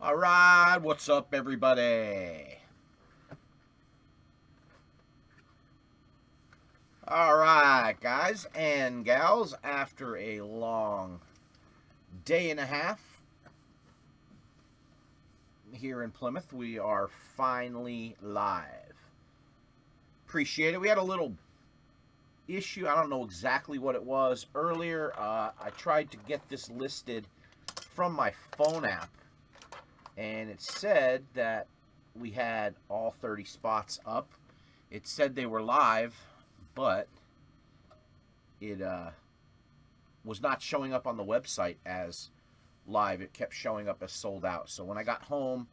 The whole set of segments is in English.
All right, what's up, everybody? All right, guys and gals, after a long day and a half here in Plymouth, we are finally live. Appreciate it. We had a little issue. I don't know exactly what it was earlier. I tried to get this listed from my phone app, and it said that we had all 30 spots up. It said they were live, but it was not showing up on the website as live. It kept showing up as sold out. So when I got home,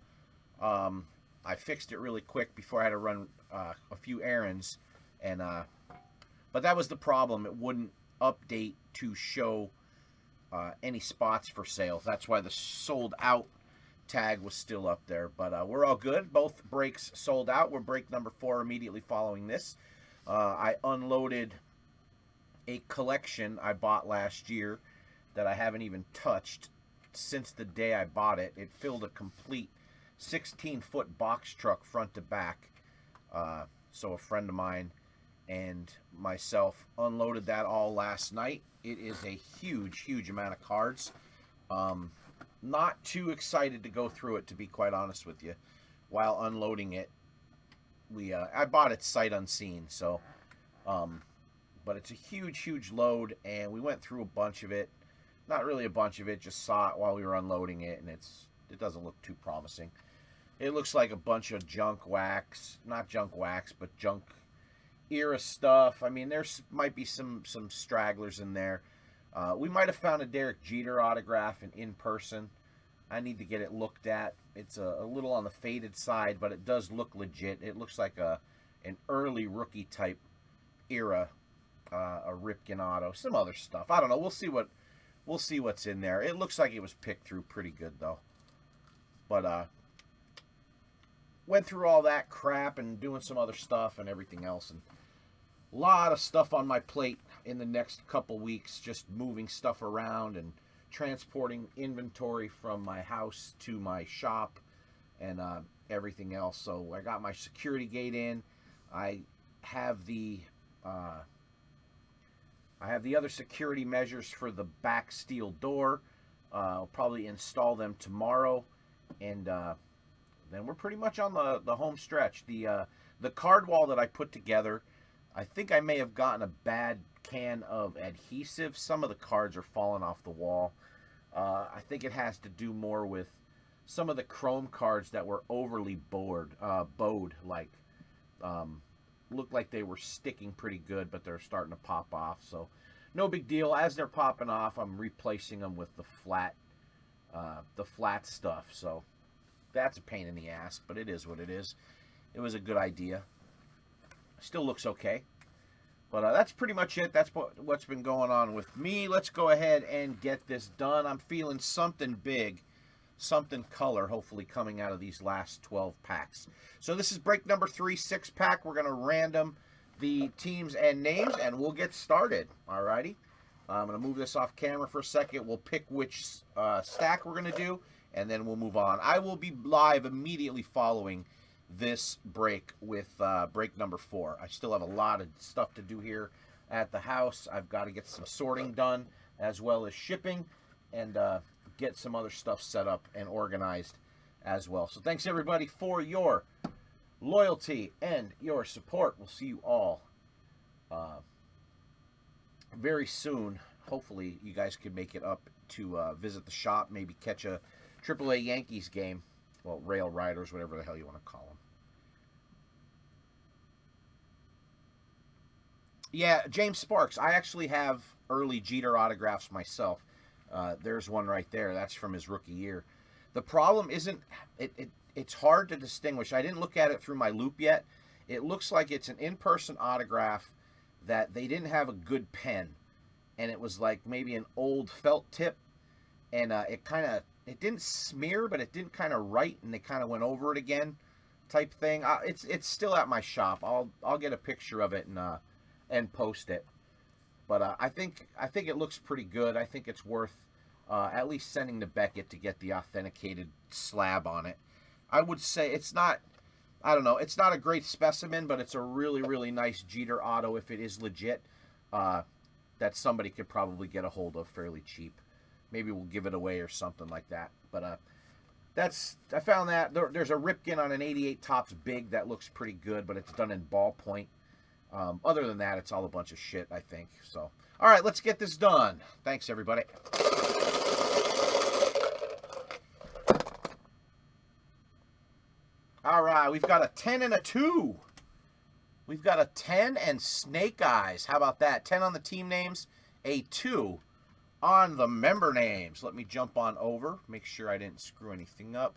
I fixed it really quick before I had to run a few errands, and but that was the problem. It wouldn't update to show any spots for sale. That's why the sold out tag was still up there. But we're all good. Both breaks sold out. We're break number 4 immediately following this. I unloaded a collection I bought last year that I haven't even touched since the day I bought it. It filled a complete 16-foot box truck front to back. So a friend of mine and myself unloaded that all last night. It is a huge amount of cards. Not too excited to go through it, to be quite honest with you. While unloading it, I bought it sight unseen, so but it's a huge load, and we went through a bunch of it. Not really a bunch of it, just saw it while we were unloading it, and it doesn't look too promising. It looks like a bunch of junk wax, not junk wax, but junk era stuff. I mean, there might be some stragglers in there. We might have found a Derek Jeter autograph in person. I need to get it looked at. It's a little on the faded side, but it does look legit. It looks like an early rookie type era, a Ripken auto, some other stuff. I don't know. We'll see what's in there. It looks like it was picked through pretty good though. But went through all that crap and doing some other stuff and everything else, and a lot of stuff on my plate in the next couple weeks, just moving stuff around and transporting inventory from my house to my shop and everything else. So I got my security gate in. I have the other security measures for the back steel door. I'll probably install them tomorrow, and then we're pretty much on the home stretch. The card wall that I put together, I think I may have gotten a bad can of adhesive. Some of the cards are falling off the wall. I think it has to do more with some of the chrome cards that were overly bowed, like looked like they were sticking pretty good, but they're starting to pop off. So no big deal. As they're popping off, I'm replacing them with the flat stuff. So that's a pain in the ass, but it is what it is. It was a good idea. Still looks okay. But that's pretty much it. That's what's been going on with me. Let's go ahead and get this done. I'm feeling something big, something color, hopefully coming out of these last 12 packs. So this is break number 3, 6-pack. We're going to random the teams and names, and we'll get started. Alrighty. I'm going to move this off camera for a second. We'll pick which stack we're going to do, and then we'll move on. I will be live immediately following this break with break number 4. I still have a lot of stuff to do here at the house. I've got to get some sorting done, as well as shipping, and get some other stuff set up and organized as well. So thanks everybody for your loyalty and your support. We'll see you all very soon. Hopefully you guys can make it up to visit the shop, maybe catch a AAA Yankees game. Well, Rail Riders, whatever the hell you want to call them. Yeah, James Sparks. I actually have early Jeter autographs myself. There's one right there. That's from his rookie year. The problem isn't, it's hard to distinguish. I didn't look at it through my loop yet. It looks like it's an in-person autograph that they didn't have a good pen. And it was like maybe an old felt tip. And it didn't smear, but it didn't kind of write, and they kind of went over it again, type thing. It's still at my shop. I'll get a picture of it and post it. But I think it looks pretty good. I think it's worth at least sending to Beckett to get the authenticated slab on it. I would say it's not, I don't know, it's not a great specimen, but it's a really, really nice Jeter auto if it is legit, that somebody could probably get a hold of fairly cheap. Maybe we'll give it away or something like that. But I found that. There's a Ripken on an 88 Topps Big that looks pretty good, but it's done in ballpoint. Other than that, it's all a bunch of shit, I think. So, all right, let's get this done. Thanks, everybody. All right, we've got a 10 and a 2. We've got a 10 and Snake Eyes. How about that? 10 on the team names, a 2 on the member names. Let me jump on over, make sure I didn't screw anything up.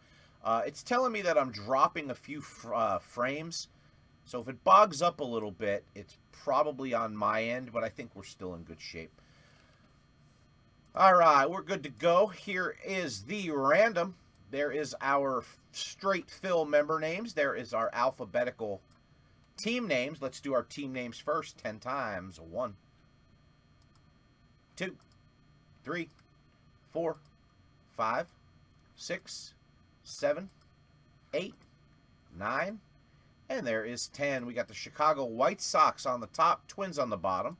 It's telling me that I'm dropping a few frames. So if it bogs up a little bit, it's probably on my end, but I think we're still in good shape. All right, we're good to go. Here is the random. There is our straight fill member names. There is our alphabetical team names. Let's do our team names first. 10 times. 1, 2, 3, 4, 5, 6, 7, 8, 9, and there is 10. We got the Chicago White Sox on the top, Twins on the bottom.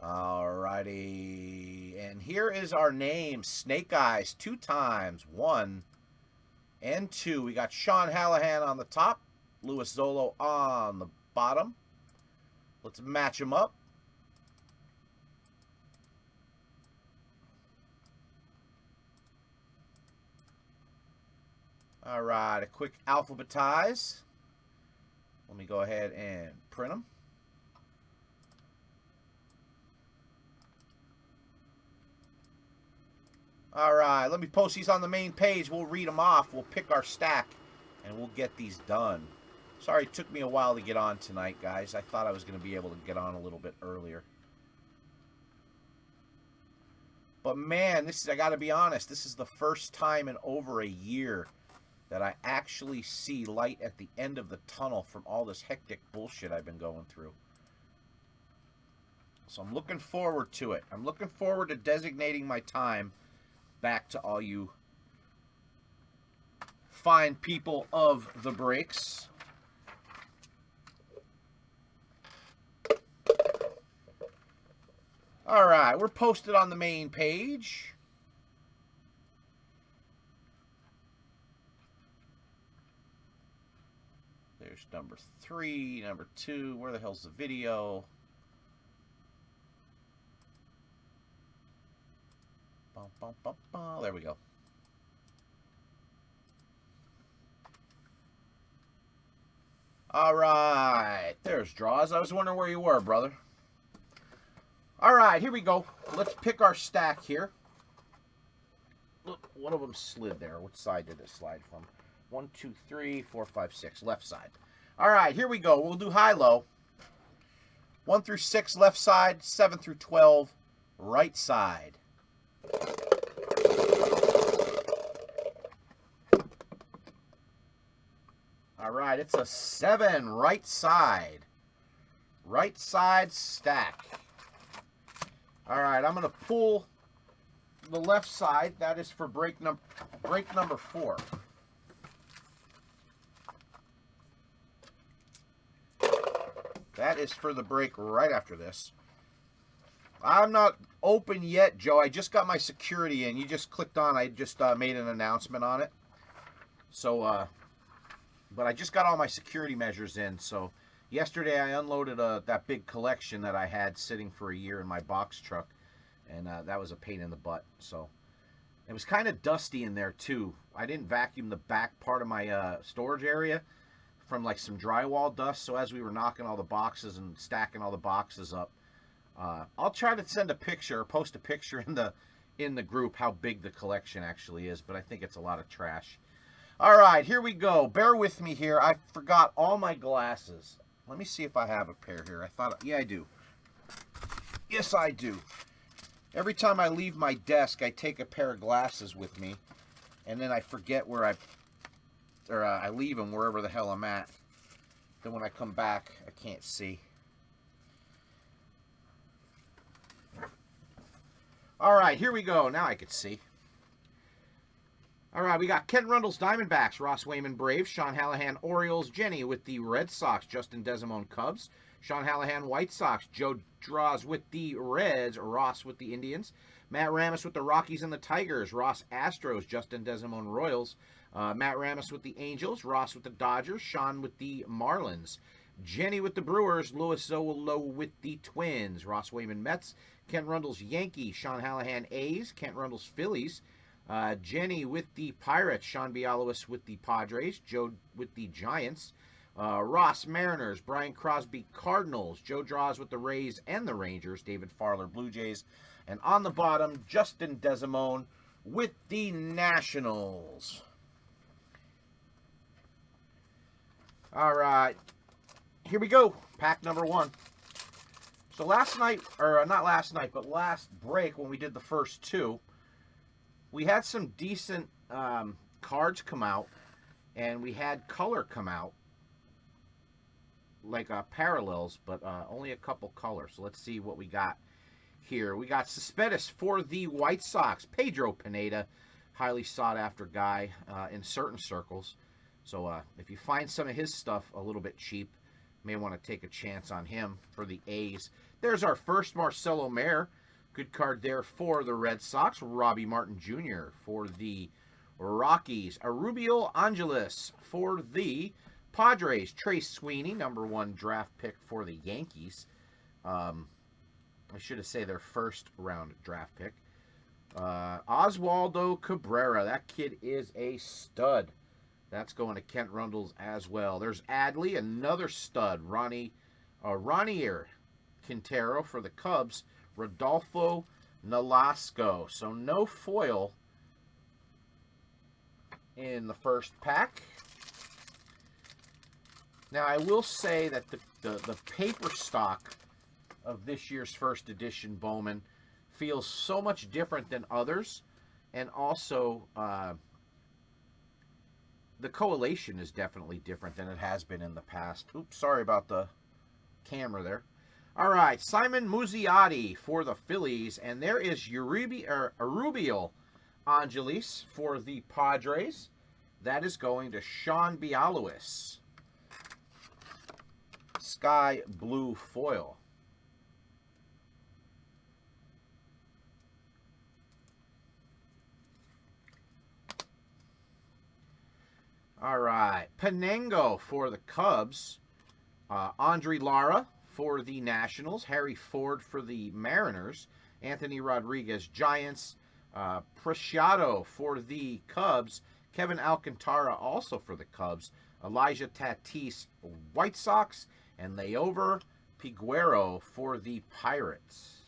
Alrighty, and here is our name, Snake Eyes, 2 times, 1 and 2. We got Sean Hallahan on the top, Louis Zolo on the bottom. Let's match them up. All right, a quick alphabetize. Let me go ahead and print them. All right, let me post these on the main page. We'll read them off. We'll pick our stack, and we'll get these done. Sorry it took me a while to get on tonight, guys. I thought I was going to be able to get on a little bit earlier. But, man, I got to be honest, this is the first time in over a year that I actually see light at the end of the tunnel from all this hectic bullshit I've been going through. So I'm looking forward to it. I'm looking forward to designating my time back to all you fine people of the breaks. All right, we're posted on the main page. There's number 3, number 2. Where the hell's the video? There we go. All right. There's draws. I was wondering where you were, brother. All right, here we go. Let's pick our stack here. Look, one of them slid there. What side did it slide from? 1, 2, 3, 4, 5, 6. Left side. All right, here we go. We'll do high-low. 1 through 6, left side. 7 through 12, right side. All right, it's a 7, right side. Right side stack. All right, I'm going to pull the left side. That is for break number 4. That is for the break right after this. I'm not open yet, Joe. I just got my security in. You just clicked on. I just made an announcement on it. So, but I just got all my security measures in. So, yesterday I unloaded that big collection that I had sitting for a year in my box truck. And that was a pain in the butt. So, it was kind of dusty in there, too. I didn't vacuum the back part of my storage area from, like, some drywall dust. So, as we were knocking all the boxes and stacking all the boxes up, I'll try to send a picture or post a picture in the group how big the collection actually is, but I think it's a lot of trash. All right, here we go. Bear with me here. I forgot all my glasses. Let me see if I have a pair here. Yeah, I do. Yes, I do. Every time I leave my desk, I take a pair of glasses with me, and then I forget where or I leave them wherever the hell I'm at. Then when I come back, I can't see. All right, here we go. Now I can see. All right, we got Kent Rundle's Diamondbacks, Ross Wayman Braves, Sean Hallahan Orioles, Jenny with the Red Sox, Justin Desimone Cubs, Sean Hallahan White Sox, Joe Draws with the Reds, Ross with the Indians, Matt Ramis with the Rockies and the Tigers, Ross Astros, Justin Desimone Royals, Matt Ramis with the Angels, Ross with the Dodgers, Sean with the Marlins, Jenny with the Brewers, Louis Zolo with the Twins, Ross Wayman Mets, Kent Rundle's Yankees, Sean Hallahan A's, Kent Rundle's Phillies, Jenny with the Pirates, Sean Bialowis with the Padres, Joe with the Giants, Ross Mariners, Brian Crosby Cardinals, Joe Draws with the Rays and the Rangers, David Farler Blue Jays, and on the bottom, Justin Desimone with the Nationals. All right, here we go, pack number 1. So last night, or not last night, but last break when we did the first 2, we had some decent cards come out, and we had color come out, like parallels, but only a couple colors. So let's see what we got here. We got Cespedes for the White Sox, Pedro Pineda, highly sought after guy in certain circles. So if you find some of his stuff a little bit cheap, may want to take a chance on him for the A's. There's our first Marcelo Mayer. Good card there for the Red Sox. Robbie Martin Jr. for the Rockies. Arubio Angeles for the Padres. Trace Sweeney, #1 draft pick for the Yankees. I should have said their first round draft pick. Oswaldo Cabrera. That kid is a stud. That's going to Kent Rundle's as well. There's Adley, another stud. Ronier Quintero for the Cubs. Rodolfo Nolasco. So no foil in the first pack. Now I will say that the paper stock of this year's first edition Bowman feels so much different than others, and also the collation is definitely different than it has been in the past. Oops, sorry about the camera there. All right, Simon Muzziotti for the Phillies, and there is Arubio Angeles for the Padres. That is going to Sean Bialowis. Sky blue foil. All right, Penango for the Cubs. Andre Lara for the Nationals. Harry Ford for the Mariners. Anthony Rodriguez, Giants. Preciado for the Cubs. Kevin Alcantara also for the Cubs. Elijah Tatis, White Sox. And Leover Piguero for the Pirates.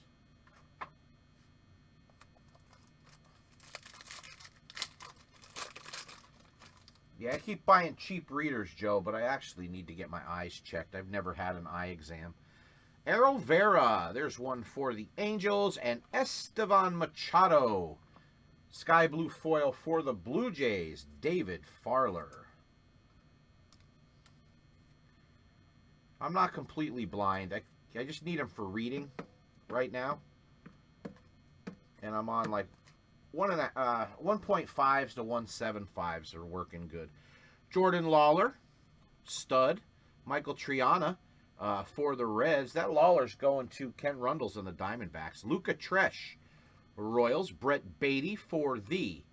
Yeah, I keep buying cheap readers, Joe, but I actually need to get my eyes checked. I've never had an eye exam. Errol Vera, there's one for the Angels, and Estevan Machado. Sky blue foil for the Blue Jays, David Farler. I'm not completely blind. I just need them for reading right now. And I'm on like 1.5s to 1.75s are working good. Jordan Lawler, stud. Michael Triana for the Reds. That Lawler's going to Kent Rundle's and the Diamondbacks. Luca Tresh, Royals. Brett Beatty for the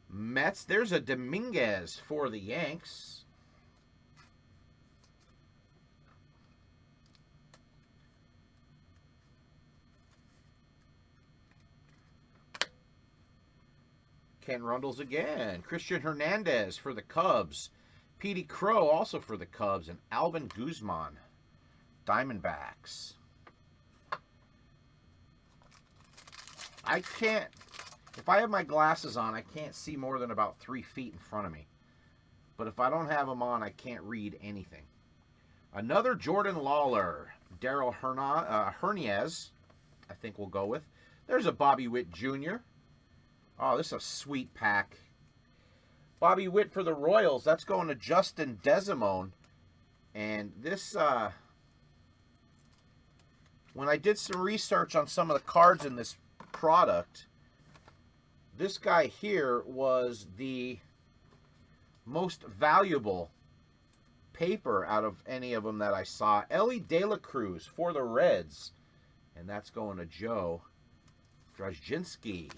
Mets. There's a Dominguez for the Yanks. Ken Rundle's again. Christian Hernandez for the Cubs. Petey Crow also for the Cubs. And Alvin Guzman, Diamondbacks. I can't, if I have my glasses on, I can't see more than about 3 feet in front of me. But if I don't have them on, I can't read anything. Another Jordan Lawler. Daryl Hernandez, I think we'll go with. There's a Bobby Witt Jr. Oh, this is a sweet pack. Bobby Witt for the Royals. That's going to Justin Desimone. And this, when I did some research on some of the cards in this product, this guy here was the most valuable paper out of any of them that I saw. Ellie De La Cruz for the Reds. And that's going to Joe Drajinski.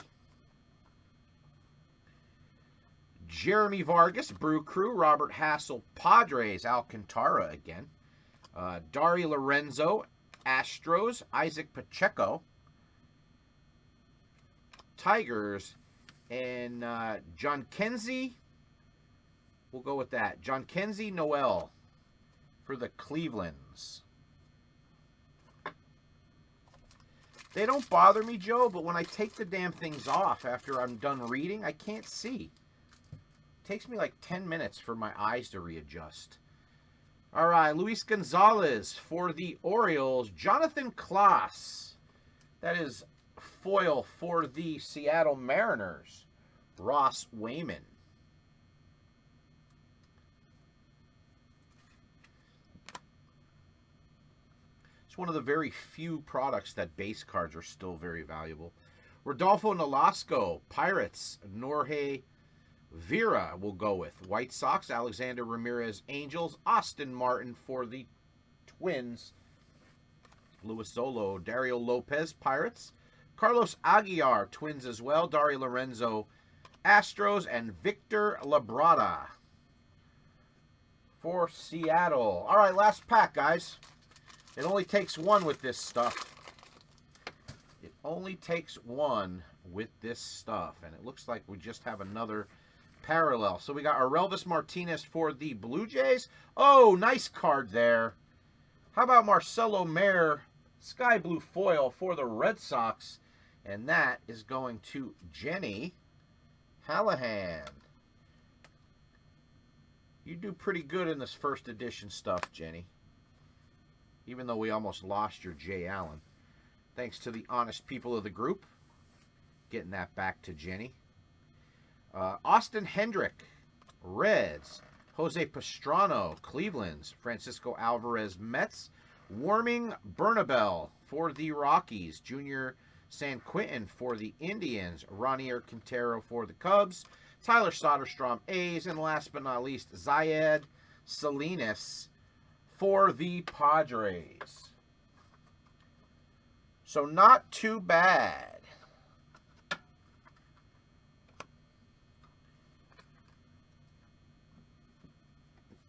Jeremy Vargas, Brew Crew. Robert Hassel, Padres. Alcantara again. Dari Lorenzo, Astros. Isaac Pacheco, Tigers. And John Kenzie, we'll go with that. John Kenzie Noel for the Clevelands. They don't bother me, Joe, but when I take the damn things off after I'm done reading, I can't see. It takes me like 10 minutes for my eyes to readjust. All right, Luis Gonzalez for the Orioles. Jonathan Klaas. That is foil for the Seattle Mariners. Ross Wayman. It's one of the very few products that base cards are still very valuable. Rodolfo Nolasco, Pirates. Norge Vera will go with. White Sox, Alexander Ramirez, Angels. Austin Martin for the Twins. Luis Zolo, Dario Lopez, Pirates. Carlos Aguiar, Twins as well. Dari Lorenzo, Astros. And Victor Labrada for Seattle. All right, last pack, guys. It only takes one with this stuff. It only takes one with this stuff. And it looks like we just have another parallel. So we got Arelvis Martinez for the Blue Jays. Oh, nice card there. How about Marcelo Mayer, Sky Blue foil for the Red Sox? And that is going to Jenny Hallahan. You do pretty good in this first edition stuff, Jenny. Even though we almost lost your Jay Allen. Thanks to the honest people of the group. Getting that back to Jenny. Austin Hendrick, Reds. Jose Pastrano, Cleveland's. Francisco Alvarez, Mets. Warming Bernabel for the Rockies. Junior San Quintin for the Indians. Ronier Quintero for the Cubs. Tyler Soderstrom, A's. And last but not least, Zayed Salinas for the Padres. So not too bad.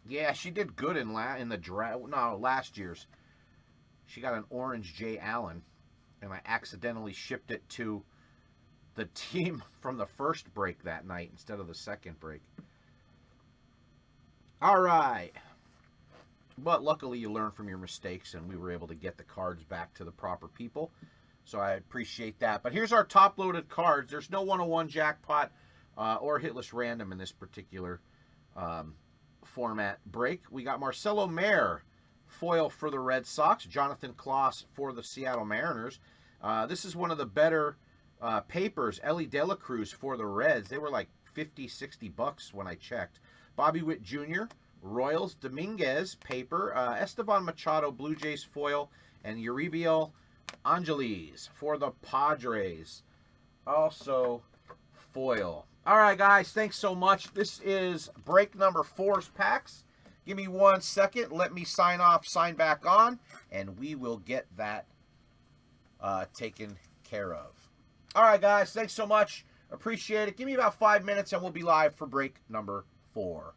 Yeah, she did good in the draft. No, last year's. She got an orange Jay Allen, and I accidentally shipped it to the team from the first break that night instead of the second break. All right. But luckily you learn from your mistakes, and we were able to get the cards back to the proper people. So I appreciate that. But here's our top-loaded cards. There's no 101 jackpot or hitless random in this particular format break. We got Marcelo Mayer, foil for the Red Sox. Jonathan Klaas for the Seattle Mariners. This is one of the better papers. Ellie De La Cruz for the Reds. They were like 50, 60 bucks when I checked. Bobby Witt Jr., Royals. Dominguez, paper. Esteban Machado, Blue Jays foil. And Uribiel Angeles for the Padres. Also foil. All right, guys. Thanks so much. This is break number 4's packs. Give me 1 second. Let me sign off, sign back on, and we will get that taken care of. All right, guys. Thanks so much. Appreciate it. Give me about 5 minutes, and we'll be live for break number 4.